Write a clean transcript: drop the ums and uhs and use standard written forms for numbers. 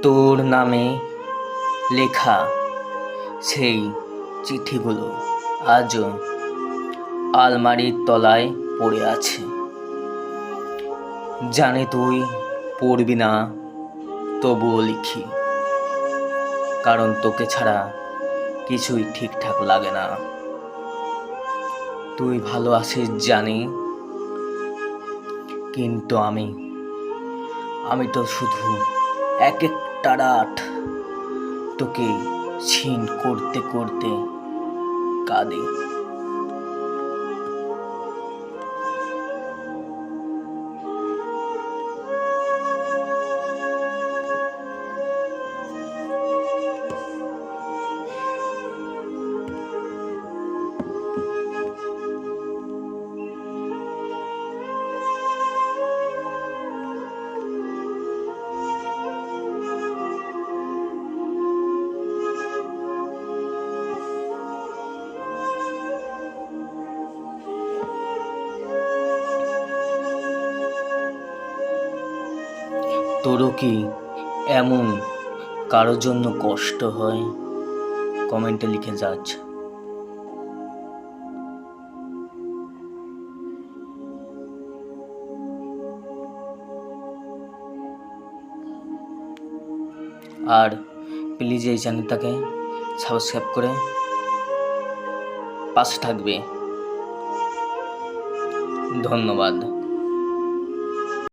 তোর নামে লেখা সেই চিঠিগুলো আজও আলমারির তলায় পড়ে আছে। জানি তুই পড়বি না, তবুও লিখি, কারণ তোকে ছাড়া কিছুই ঠিকঠাক লাগে না। তুই ভালো আছিস জানি, কিন্তু আমি তো শুধু এক একটা রাত তোকে ছিন করতে করতে কাঁদি। তোরও কি এমন কারোর জন্য কষ্ট হয়? কমেন্টে লিখে যাচ্ছ। আর প্লিজ এই চ্যানেলটাকে সাবস্ক্রাইব করে পাশে থাকবে। ধন্যবাদ।